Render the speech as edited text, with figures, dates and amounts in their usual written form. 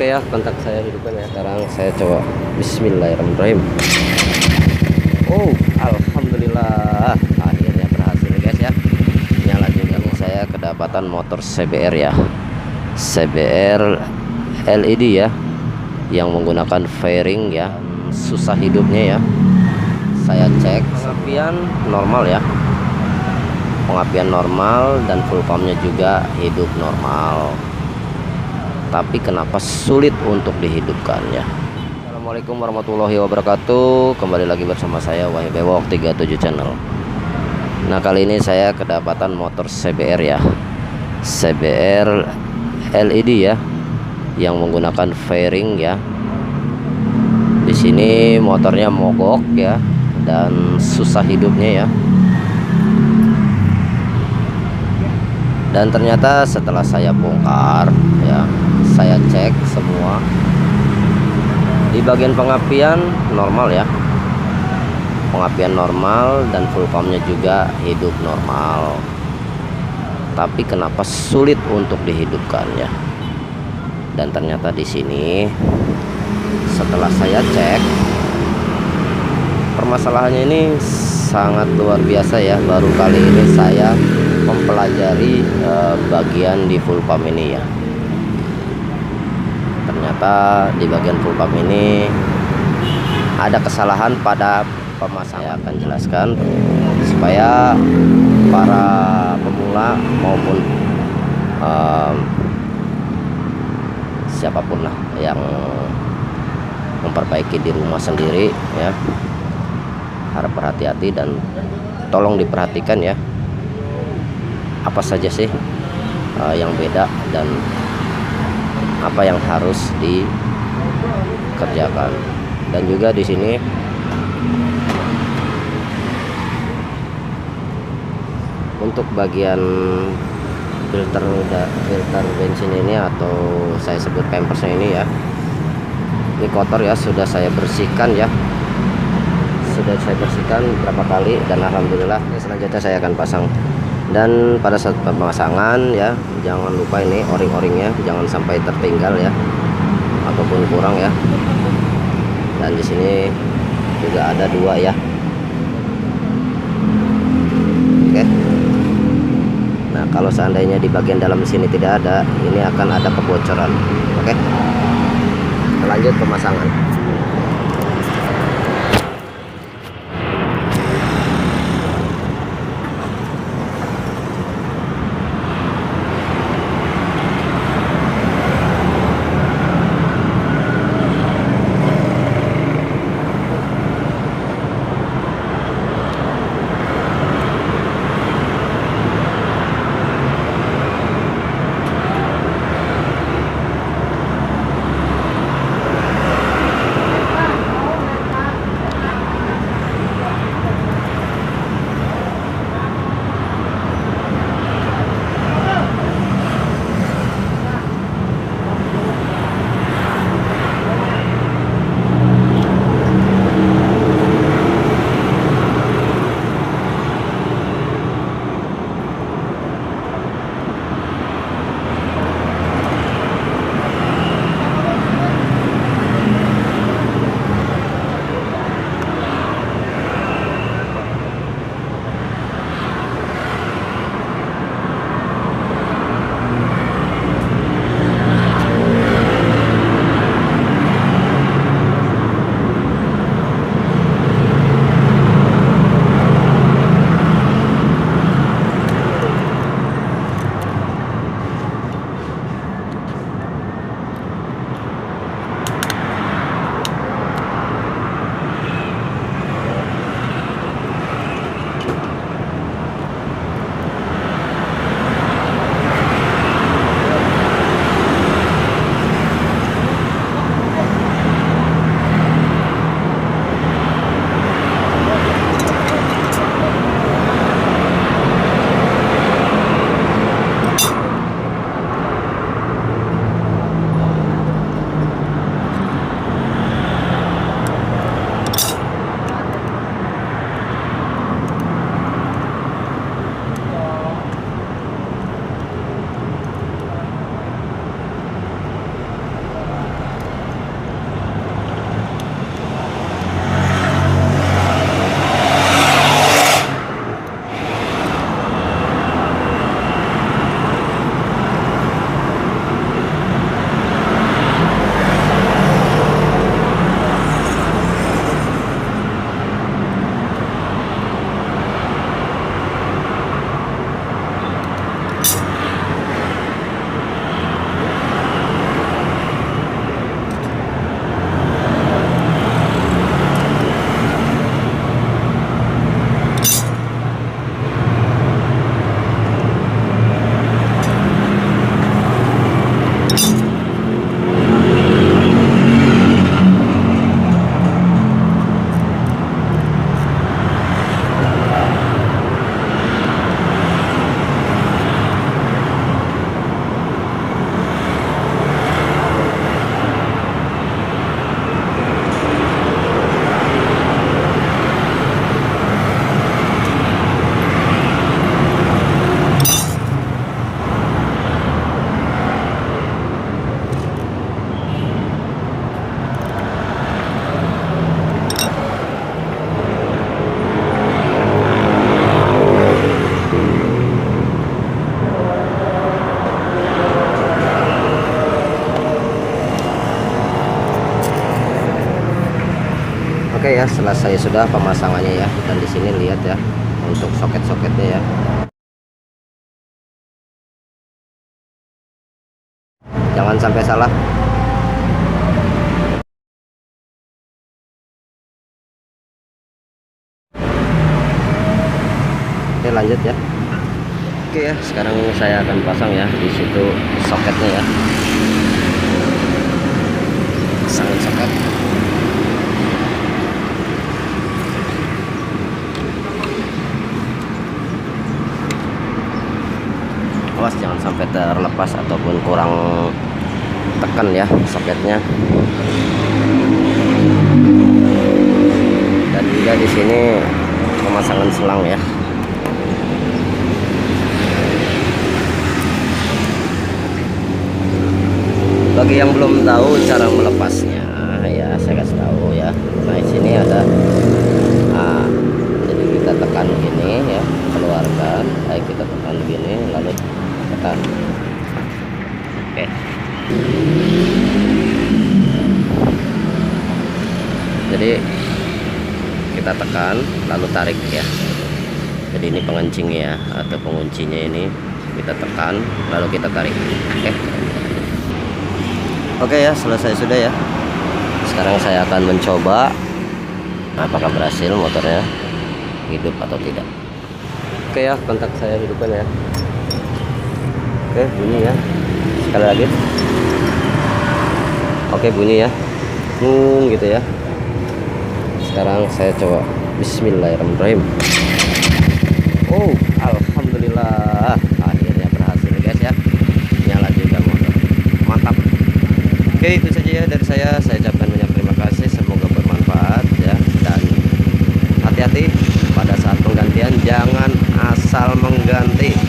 Oke ya, kontak saya hidupkan ya. Sekarang saya coba Bismillahirrahmanirrahim. Oh, alhamdulillah akhirnya berhasil guys ya. Nyala juga nih, saya kedapatan motor CBR ya. CBR LED ya, yang menggunakan fairing ya. Susah hidupnya ya. Saya cek pengapian normal ya. Pengapian normal dan full pumpnya juga hidup normal. Tapi kenapa sulit untuk dihidupkan ya? Assalamualaikum warahmatullahi wabarakatuh. Kembali lagi bersama saya Wahyu Bewok 37 channel. Nah, kali ini saya kedapatan motor CBR ya. CBR LED ya, yang menggunakan fairing ya. Di sini motornya mogok ya, dan susah hidupnya ya. Dan ternyata setelah saya bongkar ya, saya cek semua di bagian pengapian normal ya, pengapian normal dan full pumpnya juga hidup normal. Tapi kenapa sulit untuk dihidupkan ya? Dan ternyata di sini setelah saya cek, permasalahannya ini sangat luar biasa ya. Baru kali ini saya mempelajari bagian di full pump ini ya. Ternyata di bagian full pump ini ada kesalahan pada pemasangan. Saya akan jelaskan supaya para pemula maupun siapapun lah yang memperbaiki di rumah sendiri ya, harap berhati-hati dan tolong diperhatikan ya, apa saja sih yang beda dan apa yang harus dikerjakan. Dan juga di sini untuk bagian filter bensin ini, atau saya sebut pampersnya ini ya, ini kotor ya. Sudah saya bersihkan ya, sudah saya bersihkan berapa kali, dan alhamdulillah. Selanjutnya saya akan pasang. Dan pada saat pemasangan ya, jangan lupa ini o-ring-o-ringnya jangan sampai tertinggal ya, ataupun kurang ya. Dan di sini juga ada dua ya. Oke. Nah, kalau seandainya di bagian dalam sini tidak ada, ini akan ada kebocoran. Oke. Lanjut pemasangan. Oke ya, selesai sudah pemasangannya ya. Dan di sini lihat ya untuk soket-soketnya ya. Jangan sampai salah. Oke, lanjut ya. Oke ya, sekarang saya akan pasang ya di situ soketnya ya. Pasang soket. Awas jangan sampai terlepas ataupun kurang tekan ya soketnya. Dan juga di sini pemasangan selang ya. Bagi yang belum tahu cara melepasnya ya, saya kasih tahu ya. Nah, di sini ada jadi kita tekan begini ya, keluarkan. Baik, kita tekan begini lalu tekan. Oke. Jadi kita tekan lalu tarik ya. Jadi ini pengencingnya ya, atau penguncinya ini kita tekan lalu kita tarik. Oke ya, selesai sudah ya. Sekarang saya akan mencoba apakah berhasil motornya hidup atau tidak. Oke ya, kontak saya hidupkan ya. Oke, bunyi ya. Sekali lagi. Oke, bunyi ya. Gitu ya. Sekarang saya coba. Bismillahirrahmanirrahim. Oh, alhamdulillah. Akhirnya berhasil guys ya. Nyala juga motor. Mantap. Oke, itu saja ya dari saya. Saya ucapkan banyak terima kasih. Semoga bermanfaat ya. Dan hati-hati pada saat penggantian, jangan asal mengganti.